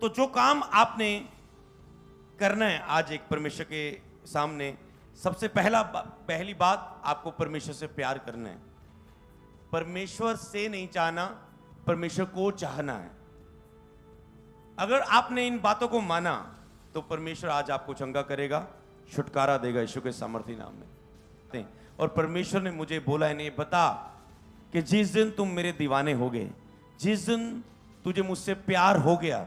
तो जो काम आपने करना है आज एक परमेश्वर के सामने, सबसे पहली बात आपको परमेश्वर से प्यार करना है। परमेश्वर से नहीं चाहना, परमेश्वर को चाहना है। अगर आपने इन बातों को माना तो परमेश्वर आज आपको चंगा करेगा, छुटकारा देगा यीशु के सामर्थी नाम में। और परमेश्वर ने मुझे बोला है, नहीं बता कि जिस दिन तुम मेरे दीवाने हो गए, जिस दिन तुझे मुझसे प्यार हो गया,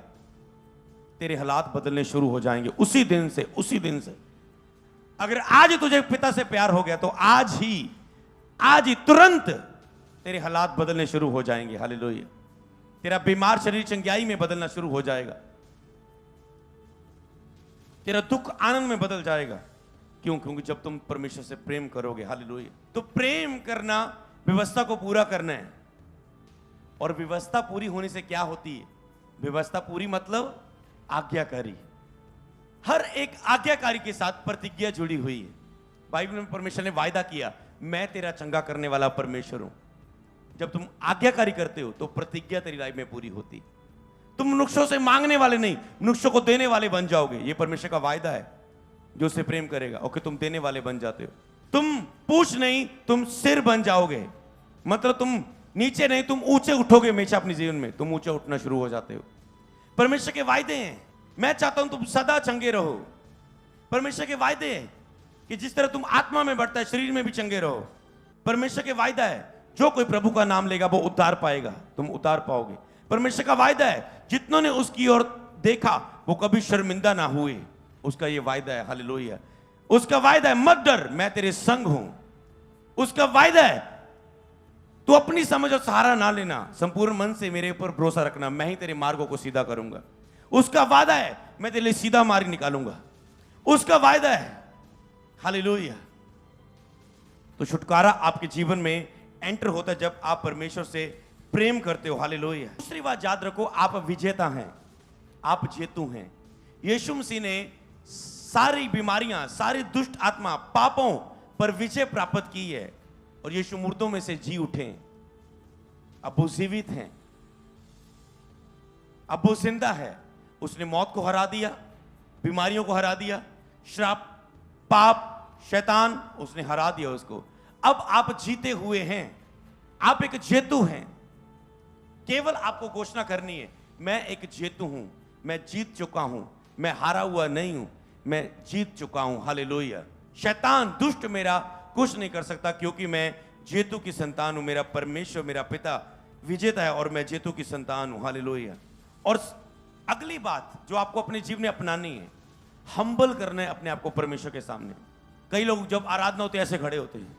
तेरे हालात बदलने शुरू हो जाएंगे उसी दिन से। अगर आज तुझे पिता से प्यार हो गया तो आज ही तुरंत तेरे हालात बदलने शुरू हो जाएंगे। हालेलुया। तेरा बीमार शरीर चंगाई में बदलना शुरू हो जाएगा, तेरा दुख आनंद में बदल जाएगा। क्यों? क्योंकि जब तुम परमेश्वर से प्रेम करोगे। हालेलुया। तो प्रेम करना व्यवस्था को पूरा करना है। और व्यवस्था पूरी होने से क्या होती है? व्यवस्था पूरी मतलब आज्ञाकारी। हर एक आज्ञाकारी के साथ प्रतिज्ञा जुड़ी हुई है। बाइबल में परमेश्वर ने वायदा किया, मैं तेरा चंगा करने वाला परमेश्वर हूं। जब तुम आज्ञाकारी करते हो तो प्रतिज्ञा तेरी लाइफ में पूरी होती। तुम मनुष्यों से मांगने वाले नहीं, मनुष्यों को देने वाले बन जाओगे। ये परमेश्वर का वायदा है। जो उससे प्रेम करेगा ओके, तुम देने वाले बन जाते हो। तुम पूछ नहीं, तुम सिर बन जाओगे। मतलब तुम नीचे नहीं, तुम ऊंचे उठोगे। हमेशा अपने जीवन में तुम ऊंचे उठना शुरू हो जाते हो। परमेश्वर के वायदे हैं। मैं चाहता हूं तुम सदा चंगे रहो। परमेश्वर के वायदे हैं कि जिस तरह तुम आत्मा में बढ़ता है, शरीर में भी चंगे रहो। परमेश्वर के वायदा है, जो कोई प्रभु का नाम लेगा वो उद्धार पाएगा, तुम उद्धार पाओगे। परमेश्वर का वायदा है, जितनों ने उसकी ओर देखा वो कभी शर्मिंदा ना हुए। उसका ये वायदा है। हालेलुया। उसका वायदा है, मत डर, मैं तेरे संग हूं। उसका वायदा है, तू अपनी समझ और सहारा ना लेना, संपूर्ण मन से मेरे ऊपर भरोसा रखना, मैं ही तेरे मार्गों को सीधा करूंगा। उसका वादा है, मैं तेरे लिए सीधा मार्ग निकालूंगा। उसका वायदा है। हालेलुया। तो छुटकारा आपके जीवन में एंटर होता है जब आप परमेश्वर से प्रेम करते हो। हालेलुया। दूसरी बात याद रखो, आप विजेता हैं, आप जेतु हैं। यीशु मसीह ने सारी बीमारियां, सारी दुष्ट आत्मा, पापों पर विजय प्राप्त की है। और यीशु मुर्दों में से जी उठे, अब वो जीवित हैं, अब वो जिंदा है। उसने मौत को हरा दिया, बीमारियों को हरा दिया, श्राप, पाप, शैतान उसने हरा दिया उसको। अब आप जीते हुए हैं, आप एक जेतु हैं। केवल आपको घोषणा करनी है, मैं एक जेतु हूं, मैं जीत चुका हूं, मैं हारा हुआ नहीं हूं, मैं जीत चुका हूं। हालेलुया। शैतान दुष्ट मेरा कुछ नहीं कर सकता, क्योंकि मैं जेतु की संतान हूं। मेरा परमेश्वर, मेरा पिता विजेता है और मैं जेतु की संतान हूं। हालेलुया। और अगली बात जो आपको अपने जीवन में अपनानी है, हम्बल करना है अपने आप को परमेश्वर के सामने। कई लोग जब आराधना होती है ऐसे खड़े होते हैं,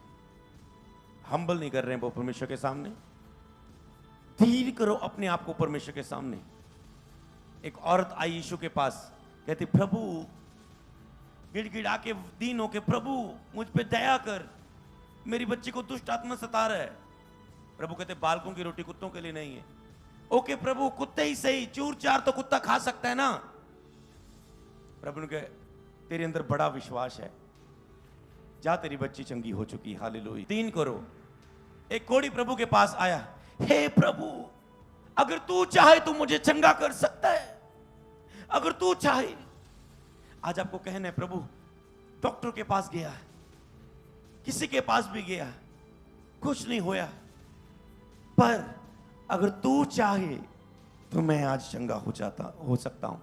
हम्बल नहीं कर रहे हैं वो परमेश्वर के सामने। धीर करो अपने आप को परमेश्वर के सामने। एक औरत आई यीशु के पास, कहती प्रभु, गिड़गिड़ा के दीन होके, प्रभु मुझ पे दया कर, मेरी बच्ची को दुष्ट आत्मा सता रहा है। प्रभु कहते बालकों की रोटी कुत्तों के लिए नहीं है। ओके प्रभु, कुत्ते ही सही, चूर चार तो कुत्ता खा सकता है ना। प्रभु ने कहा तेरे अंदर बड़ा विश्वास है, जा तेरी बच्ची चंगी हो चुकी। हालेलुया। दीन करो। एक कोढ़ी प्रभु के पास आया, हे प्रभु, अगर तू चाहे तो मुझे चंगा कर सकता है, अगर तू चाहे। आज आपको कहना है, प्रभु डॉक्टर के पास गया, किसी के पास भी गया, कुछ नहीं होया, पर अगर तू चाहे तो मैं आज चंगा हो सकता हूं।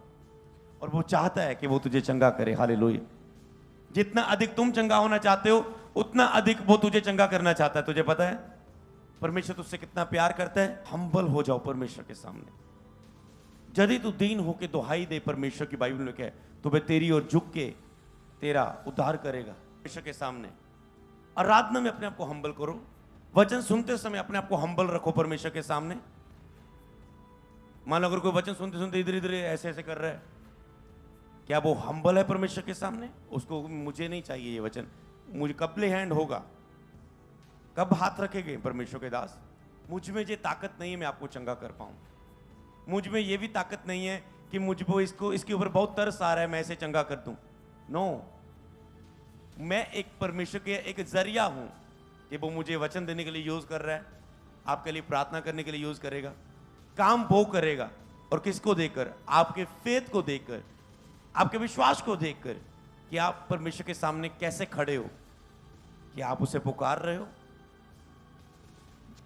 और वो चाहता है कि वो तुझे चंगा करे। हालेलुया। जितना अधिक तुम चंगा होना चाहते हो, उतना अधिक वो तुझे चंगा करना चाहता है। तुझे पता है परमेश्वर तुझसे कितना प्यार करता है। हम्बल हो जाओ परमेश्वर के सामने। यदि तू दीन होके दुहाई दे परमेश्वर की, बाइबल में क्या है, तो वह तेरी ओर झुक के तेरा उद्धार करेगा परमेश्वर के सामने। आराधना में अपने आप को हम्बल करो। वचन सुनते समय अपने आप को हम्बल रखो परमेश्वर के सामने। मान लो अगर कोई वचन सुनते सुनते इधर इधर ऐसे ऐसे कर रहा है, क्या वो हम्बल है परमेश्वर के सामने? उसको मुझे नहीं चाहिए ये वचन, मुझे कब ले हैंड होगा, कब हाथ रखेंगे परमेश्वर के दास? मुझ में ये ताकत नहीं है मैं आपको चंगा कर पाऊं। मुझ में ये भी ताकत नहीं है कि मुझको इसके ऊपर बहुत तरस आ रहा है मैं इसे चंगा कर दूं। नो, मैं एक परमेश्वर के एक जरिया हूं कि वो मुझे वचन देने के लिए यूज कर रहा है, आपके लिए प्रार्थना करने के लिए यूज करेगा, काम वो करेगा और किसको देखकर? आपके फेथ को देखकर, आपके विश्वास को देखकर कि आप परमेश्वर के सामने कैसे खड़े हो। कि आप उसे पुकार रहे हो?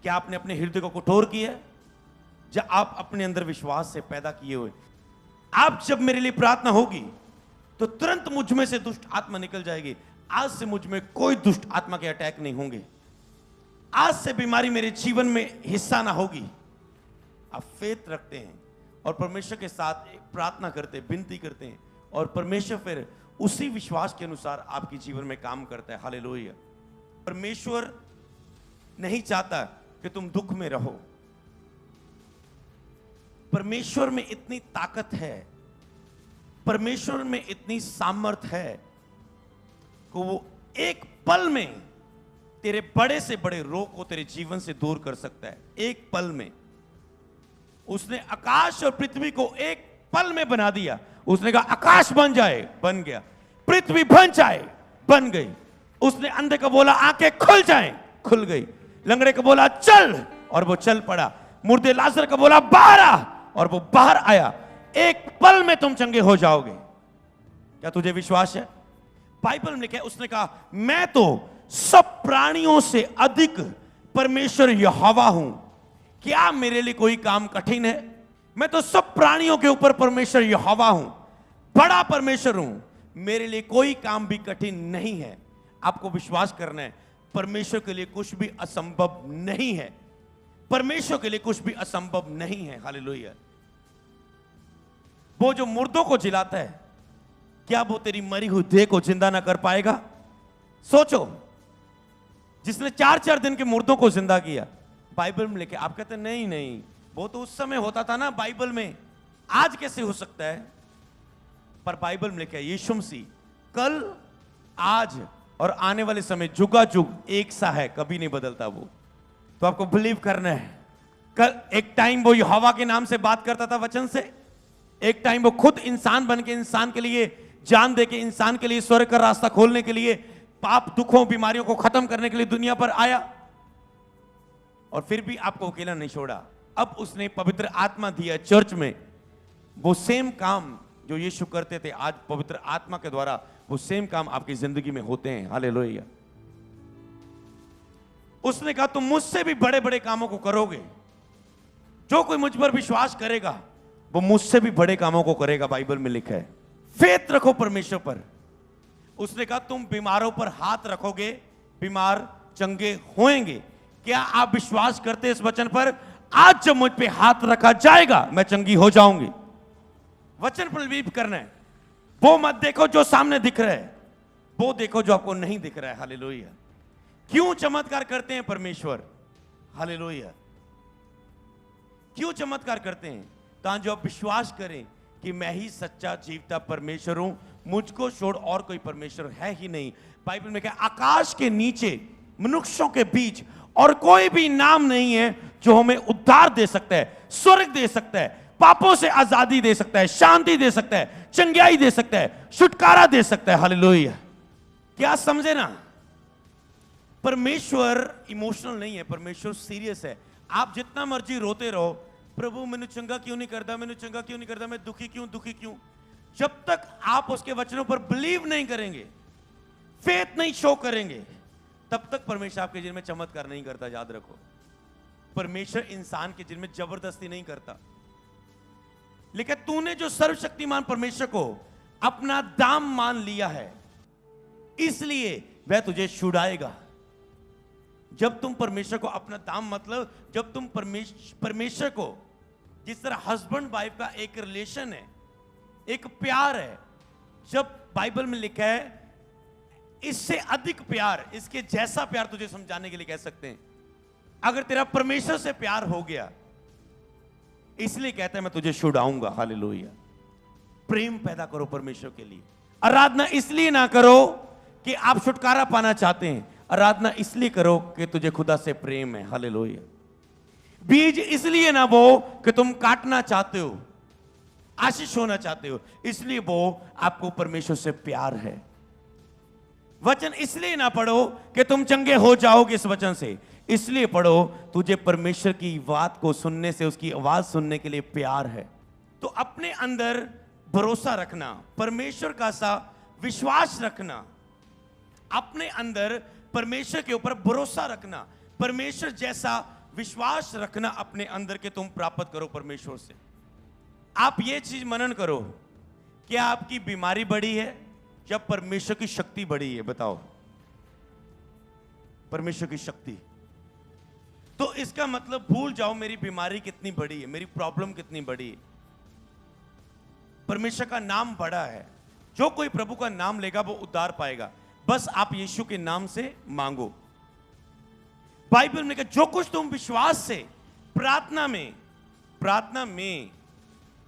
क्या आपने अपने हृदय को कठोर किया? जब आप अपने अंदर विश्वास से पैदा किए हुए, आप जब मेरे लिए प्रार्थना होगी तो तुरंत मुझ में से दुष्ट आत्मा निकल जाएगी। आज से मुझ में कोई दुष्ट आत्मा के अटैक नहीं होंगे। आज से बीमारी मेरे जीवन में हिस्सा ना होगी। आप फेथ रखते हैं और परमेश्वर के साथ एक प्रार्थना करते हैं, विनती करते हैं, और परमेश्वर फिर उसी विश्वास के अनुसार आपके जीवन में काम करता है। हालेलुया। परमेश्वर नहीं चाहता कि तुम दुख में रहो। परमेश्वर में इतनी ताकत है, परमेश्वर में इतनी सामर्थ है कि वो एक पल में तेरे बड़े से बड़े रोग को तेरे जीवन से दूर कर सकता है। एक पल में उसने आकाश और पृथ्वी को एक पल में बना दिया। उसने कहा आकाश बन जाए, बन गया। पृथ्वी बन जाए, बन गई। उसने अंधे को बोला आंखें खुल जाएं, खुल गई। लंगड़े को बोला चल, और वो चल पड़ा। मुर्दे लाजर को बोला बाहर आ, और वो बाहर आया। एक पल में तुम चंगे हो जाओगे। क्या तुझे विश्वास है? बाइबल में लिखा है, उसने कहा मैं तो सब प्राणियों से अधिक परमेश्वर यहोवा हूं। क्या मेरे लिए कोई काम कठिन है? मैं तो सब प्राणियों के ऊपर परमेश्वर यहोवा हूं, बड़ा परमेश्वर हूं। मेरे लिए कोई काम भी कठिन नहीं है। आपको विश्वास करना है, परमेश्वर के लिए कुछ भी असंभव नहीं है। परमेश्वर के लिए कुछ भी असंभव नहीं है। हालेलुया। वो जो मुर्दों को जिलाता है, क्या वो तेरी मरी हुई देह को जिंदा ना कर पाएगा? सोचो, जिसने 4-4 दिन के मुर्दों को जिंदा किया, बाइबल में लिखे। आप कहते नहीं नहीं, वो तो उस समय होता था ना बाइबल में, आज कैसे हो सकता है? पर बाइबल में लिखा है यीशु मसीह कल, आज और आने वाले समय जुगा जुग एक सा है, कभी नहीं बदलता वो। तो आपको बिलीव करना है। कल एक टाइम वो यहोवा के नाम से बात करता था वचन से, एक टाइम वो खुद इंसान बन के इंसान के लिए जान दे के इंसान के लिए स्वर्ग का रास्ता खोलने के लिए, पाप दुखों बीमारियों को खत्म करने के लिए दुनिया पर आया, और फिर भी आपको अकेला नहीं छोड़ा। अब उसने पवित्र आत्मा दिया चर्च में। वो सेम काम जो यीशु करते थे, आज पवित्र आत्मा के द्वारा वो सेम काम आपकी जिंदगी में होते हैं। हालेलुया। उसने कहा तुम मुझसे भी बड़े बड़े कामों को करोगे। जो कोई मुझ पर विश्वास करेगा वो मुझसे भी बड़े कामों को करेगा, बाइबल में लिखा है। फेथ रखो परमेश्वर पर। उसने कहा तुम बीमारों पर हाथ रखोगे, बीमार चंगे होंगे। क्या आप विश्वास करते इस वचन पर? आज जब मुझ पे हाथ रखा जाएगा मैं चंगी हो जाऊंगी। वचन पर बिलीव करना है। वो मत देखो जो सामने दिख रहा है, वो देखो जो आपको नहीं दिख रहा है। हालेलुया। क्यों चमत्कार करते हैं परमेश्वर? हालेलुया। क्यों चमत्कार करते हैं? ताकि आप विश्वास करें कि मैं ही सच्चा जीवता परमेश्वर हूं, मुझको छोड़ और कोई परमेश्वर है ही नहीं। बाइबल में क्या, आकाश के नीचे मनुष्यों के बीच और कोई भी नाम नहीं है जो हमें उद्धार दे सकता है, स्वर्ग दे सकता है, पापों से आजादी दे सकता है, शांति दे सकता है, चंगाई दे सकता है, छुटकारा दे सकता है। हालेलुया। क्या समझे ना? परमेश्वर इमोशनल नहीं है, परमेश्वर सीरियस है। आप जितना मर्जी रोते रहो, प्रभु मैंने चंगा क्यों नहीं करता, मैंने चंगा क्यों नहीं करता, मैं दुखी क्यों। जब तक आप उसके वचनों पर बिलीव नहीं करेंगे, फेथ नहीं शो करेंगे, तब तक परमेश्वर आपके जीवन में चमत्कार नहीं करता। याद रखो, परमेश्वर इंसान के जीवन में जबरदस्ती नहीं करता। लेकिन तूने जो सर्वशक्तिमान परमेश्वर को अपना दाम मान लिया है, इसलिए वह तुझे छुड़ाएगा। जब तुम परमेश्वर को अपना दाम, मतलब जब तुम परमेश्वर को, जिस तरह हस्बैंड वाइफ का एक रिलेशन है, एक प्यार है, जब बाइबल में लिखा है इससे अधिक प्यार, इसके जैसा प्यार तुझे समझाने के लिए कह सकते हैं। अगर तेरा परमेश्वर से प्यार हो गया, इसलिए कहता है मैं तुझे छुड़ाऊंगा। हालेलुया। प्रेम पैदा करो परमेश्वर के लिए। आराधना इसलिए ना करो कि आप छुटकारा पाना चाहते हैं, आराधना इसलिए करो कि तुझे खुदा से प्रेम है। हालेलुया। बीज इसलिए ना बो कि तुम काटना चाहते हो, आशीष होना चाहते हो, इसलिए बो आपको परमेश्वर से प्यार है। वचन इसलिए ना पढ़ो कि तुम चंगे हो जाओगे इस वचन से, इसलिए पढ़ो तुझे परमेश्वर की बात को सुनने से, उसकी आवाज सुनने के लिए प्यार है। तो अपने अंदर भरोसा रखना, परमेश्वर का सा विश्वास रखना, अपने अंदर परमेश्वर के ऊपर भरोसा रखना, परमेश्वर जैसा विश्वास रखना अपने अंदर के तुम प्राप्त करो परमेश्वर से। आप ये चीज मनन करो, क्या आपकी बीमारी बढ़ी है या परमेश्वर की शक्ति बढ़ी है? बताओ, परमेश्वर की शक्ति। तो इसका मतलब भूल जाओ मेरी बीमारी कितनी बड़ी है, मेरी प्रॉब्लम कितनी बड़ी है। परमेश्वर का नाम बड़ा है। जो कोई प्रभु का नाम लेगा वो उद्धार पाएगा। बस आप यीशु के नाम से मांगो। बाइबल में कहा जो कुछ तुम विश्वास से प्रार्थना में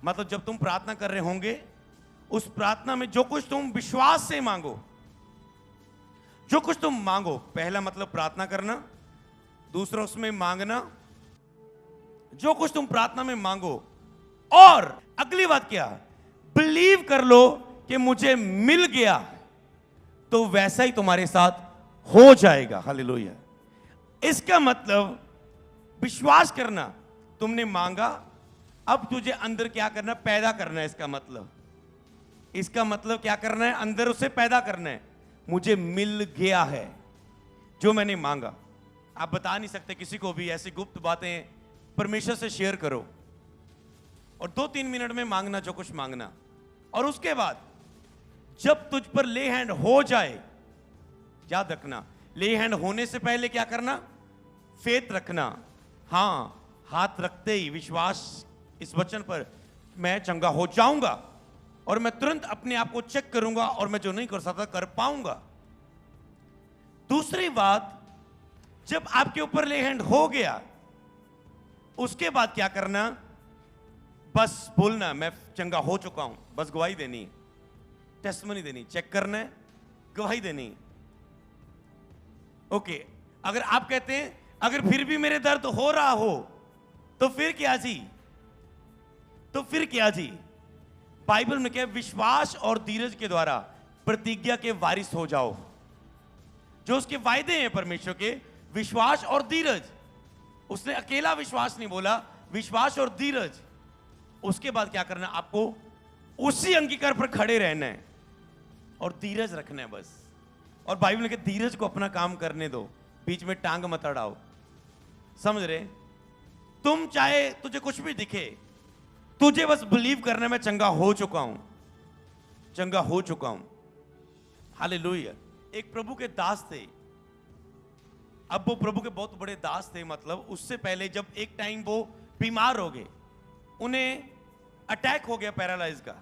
मतलब जब तुम प्रार्थना कर रहे होंगे उस प्रार्थना में जो कुछ तुम विश्वास से मांगो, जो कुछ तुम मांगो, पहला मतलब प्रार्थना करना, दूसरा उसमें मांगना, जो कुछ तुम प्रार्थना में मांगो, और अगली बात क्या, बिलीव कर लो कि मुझे मिल गया, तो वैसा ही तुम्हारे साथ हो जाएगा। हालेलुया। इसका मतलब विश्वास करना, तुमने मांगा, अब तुझे अंदर क्या करना, पैदा करना है। इसका मतलब क्या करना है, अंदर उसे पैदा करना है। मुझे मिल गया है जो मैंने मांगा। आप बता नहीं सकते किसी को भी, ऐसी गुप्त बातें परमेश्वर से शेयर करो और 2-3 मिनट में मांगना जो कुछ मांगना। और उसके बाद जब तुझ पर ले हैंड हो जाए, याद रखना, ले हैंड होने से पहले क्या करना, फेथ रखना। हां, हाथ रखते ही विश्वास इस वचन पर, मैं चंगा हो जाऊंगा और मैं तुरंत अपने आप को चेक करूंगा और मैं जो नहीं कर सकता कर पाऊंगा। दूसरी बात, जब आपके ऊपर ले हैंड हो गया, उसके बाद क्या करना, बस बोलना मैं चंगा हो चुका हूं, बस गवाही देनी, टेस्टिमनी देनी, चेक करना है, गवाही देनी। ओके, अगर आप कहते हैं अगर फिर भी मेरे दर्द हो रहा हो तो फिर क्या जी, बाइबल में क्या, विश्वास और धीरज के द्वारा प्रतिज्ञा के वारिस हो जाओ। जो उसके वायदे हैं परमेश्वर के, विश्वास और धीरज। उसने अकेला विश्वास नहीं बोला, विश्वास और धीरज। उसके बाद क्या करना, आपको उसी अंगीकार पर खड़े रहना है और धीरज रखना है बस। और बाइबल में धीरज को अपना काम करने दो, बीच में टांग मत अड़ाओ। समझ रहे? तुम चाहे तुझे कुछ भी दिखे, तुझे बस बिलीव करने में चंगा हो चुका हूं। हालेलुया। एक प्रभु के दास थे, अब वो प्रभु के बहुत बड़े दास थे, मतलब उससे पहले जब एक टाइम वो बीमार हो गए, उन्हें अटैक हो गया, पैरालाइज का,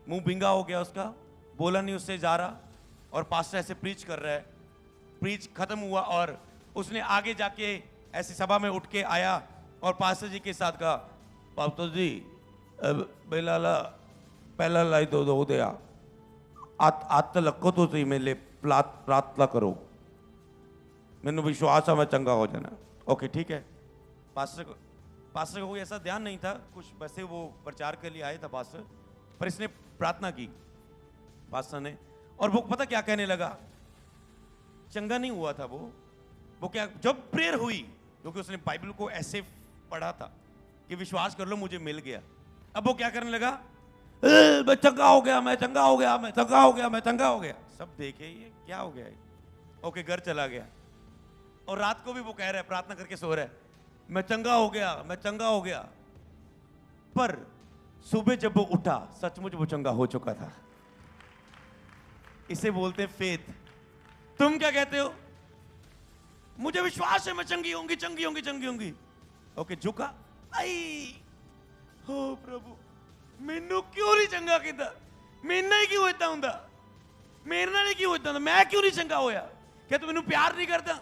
मुंह बिंगा हो गया उसका, बोला नहीं उससे जा रहा, और पास्टर ऐसे प्रीच कर रहा है, प्रीच खत्म हुआ और उसने आगे जाके ऐसी सभा में उठ के आया और पास्टर जी के साथ कहा, पास्टर जी पहला लाई दो दिया आत लखो तो सही मेरे प्रार्थना करो, मैंने विश्वास है मैं चंगा हो जाना। ओके ठीक है। पास्टर को कोई ऐसा ध्यान नहीं था, कुछ वैसे वो प्रचार के लिए आए था पास्टर, पर इसने प्रार्थना की पास्टर ने, और वो पता क्या कहने लगा, चंगा नहीं हुआ था वो क्या, जब प्रेयर हुई, क्योंकि उसने बाइबल को ऐसे पढ़ा था कि विश्वास कर लो मुझे मिल गया, अब वो क्या करने लगा, मैं चंगा हो गया, मैं चंगा हो गया, मैं चंगा हो गया, मैं चंगा हो गया। सब देखे ये क्या हो गया। ओके, घर चला गया और रात को भी वो कह रहा है, प्रार्थना करके सो रहा है, मैं चंगा हो गया, मैं चंगा हो गया। पर सुबह जब वो उठा, सचमुच वो चंगा हो चुका था। इसे बोलते हैं फेथ। तुम क्या कहते हो, मुझे विश्वास है मैं चंगी होंगी। ओके, झुका, आई हो प्रभु मैनू क्यों नहीं चंगा किया, मेरे नाल क्यों इतना हुंदा, मेरे नाल क्यों इतना हुंदा, मैं क्यों नहीं चंगा होया, क्या तू मैनू प्यार नहीं करता,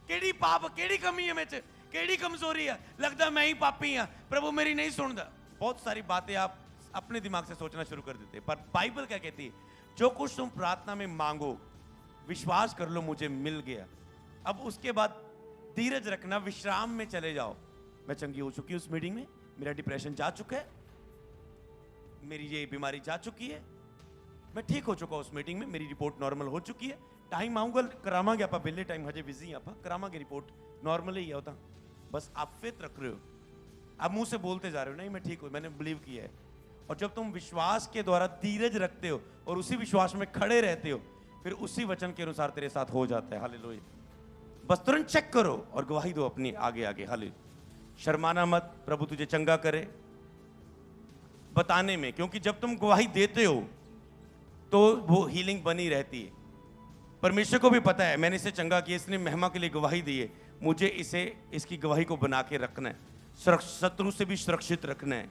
केड़ी पाप, केड़ी कमी है मेरे च, केड़ी कमजोरी है, लगता मैं ही पापी हाँ, प्रभु मेरी नहीं सुनता। बहुत सारी बातें आप अपने दिमाग से सोचना शुरू कर देते, पर बाइबल क्या कहती है, जो कुछ तुम प्रार्थना में मांगो विश्वास कर लो मुझे मिल गया। अब उसके बाद धीरज रखना, विश्राम में चले जाओ। मैं चंगी हो चुकी हूं उस मीटिंग में, मेरा डिप्रेशन जा चुका है, मेरी ये बीमारी जा चुकी है, मैं ठीक हो चुका उस मीटिंग में, मेरी रिपोर्ट नॉर्मल हो चुकी है, टाइम आऊंगा करावांगे आप बिल्ले टाइम हजे बिजी आप करावांगे, रिपोर्ट नॉर्मल ही होता। बस आप फेथ रख रहे हो, आप मुंह से बोलते जा रहे हो नहीं मैं ठीक हूं, मैंने बिलीव किया है। और जब तुम विश्वास के द्वारा धीरज रखते हो और उसी विश्वास में खड़े रहते हो, फिर उसी वचन के अनुसार तेरे साथ हो जाता है। हालेलुया। बस तुरंत चेक करो और गवाही दो अपनी आगे आगे। हालेलुया। शर्माना मत, प्रभु तुझे चंगा करे बताने में, क्योंकि जब तुम गवाही देते हो तो वो हीलिंग बनी रहती है। परमेश्वर को भी पता है मैंने इसे चंगा किया, इसने महिमा के लिए गवाही दी है, मुझे इसे इसकी गवाही को बना के रखना है, शत्रु से भी सुरक्षित रखना है,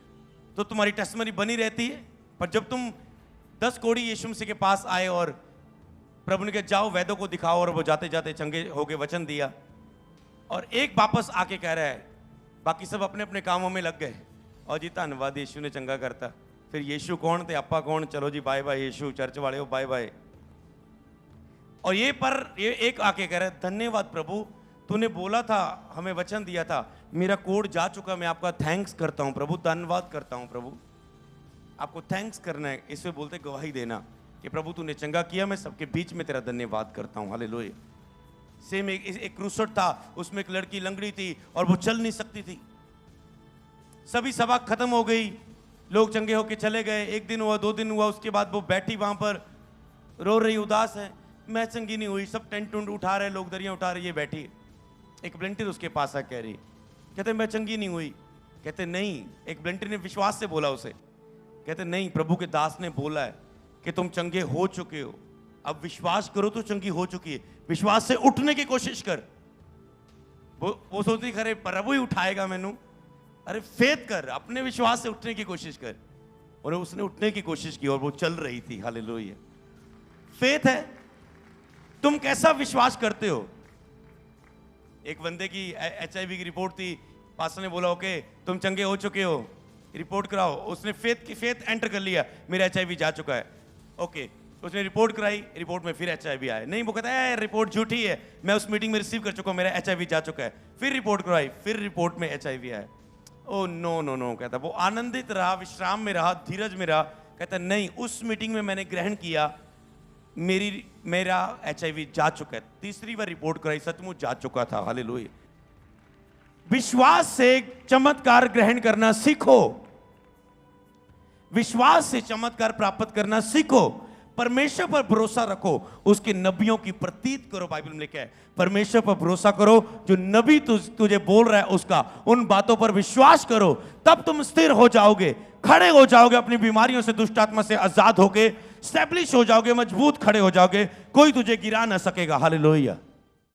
तो तुम्हारी टेस्टमनी बनी रहती है। पर जब तुम 10 कोढ़ी यीशु मसीह के पास आए और प्रभु ने कहा जाओ वैद्यों को दिखाओ, और वो जाते जाते चंगे होके वचन दिया, और एक वापस आके कह रहा है, बाकी सब अपने अपने कामों में लग गए, और जी धन्यवाद यीशु ने चंगा करता। फिर यीशु कौन थे, आपा कौन, चलो जी बाय बाय यीशु, चर्च वाले हो बाय बाय। और ये एक आके कह रहा है धन्यवाद प्रभु, तूने बोला था, हमें वचन दिया था, मेरा कोड जा चुका, मैं आपका थैंक्स करता हूं प्रभु, धन्यवाद करता हूं प्रभु। आपको थैंक्स करना है, इसमें बोलते गवाही देना कि प्रभु तूने चंगा किया, मैं सबके बीच में तेरा धन्यवाद करता हूं। हालेलुया। सेम एक क्रूसट था, उसमें एक लड़की लंगड़ी थी और वो चल नहीं सकती थी। सभी सभा खत्म हो गई, लोग चंगे होके चले गए, 1 दिन हुआ 2 दिन हुआ, उसके बाद वो बैठी वहां पर रो रही, उदास है, मैं चंगी नहीं हुई, सब टेंट टूंट उठा रहे, लोग दरिया उठा रहे, ये बैठी। एक वॉलंटियर उसके पास आ कह रही, कहते मैं चंगी नहीं हुई। कहते नहीं, एक वॉलंटियर ने विश्वास से बोला उसे, कहते नहीं, प्रभु के दास ने बोला है कि तुम चंगे हो चुके हो, अब विश्वास करो तो चंगी हो चुकी है, विश्वास से उठने की कोशिश कर। वो सोचती खरे प्रभु ही उठाएगा मैनू, अरे फेथ कर, अपने विश्वास से उठने की कोशिश कर। और उसने उठने की कोशिश की और वो चल रही थी। हालेलुया। फेथ है, तुम कैसा विश्वास करते हो। एक बंदे की HIV की रिपोर्ट थी, पास्टर ने बोला ओके तुम चंगे हो चुके हो, रिपोर्ट कराओ। उसने फेथ एंटर कर लिया, मेरा HIV जा चुका है। ओके, उसने रिपोर्ट कराई, रिपोर्ट में फिर HIV आया। नहीं, वो कहता है रिपोर्ट झूठी है, मैं उस मीटिंग में रिसीव कर चुका हूं, मेरा HIV जा चुका है। फिर रिपोर्ट कराई, फिर रिपोर्ट में HIV आया। ओ नो नो नो, कहता वो आनंदित रहा, विश्राम में रहा, धीरज में रहा। कहता नहीं, उस मीटिंग में मैंने ग्रहण किया, मेरा HIV जा चुका है। तीसरी बार रिपोर्ट कराई, सचमुच जा चुका था। हालेलुया। विश्वास से चमत्कार ग्रहण करना सीखो, विश्वास से चमत्कार प्राप्त करना सीखो। परमेश्वर पर भरोसा रखो, उसके नबियों की प्रतीत करो। बाइबल में लिखा है परमेश्वर पर भरोसा करो, जो नबी तुझे बोल रहा है उसका, उन बातों पर विश्वास करो, तब तुम स्थिर हो जाओगे, खड़े हो जाओगे, अपनी बीमारियों से, दुष्ट आत्मा से आजाद होके स्टैब्लिश हो जाओगे, मजबूत खड़े हो जाओगे, कोई तुझे गिरा ना सकेगा। हालेलुया।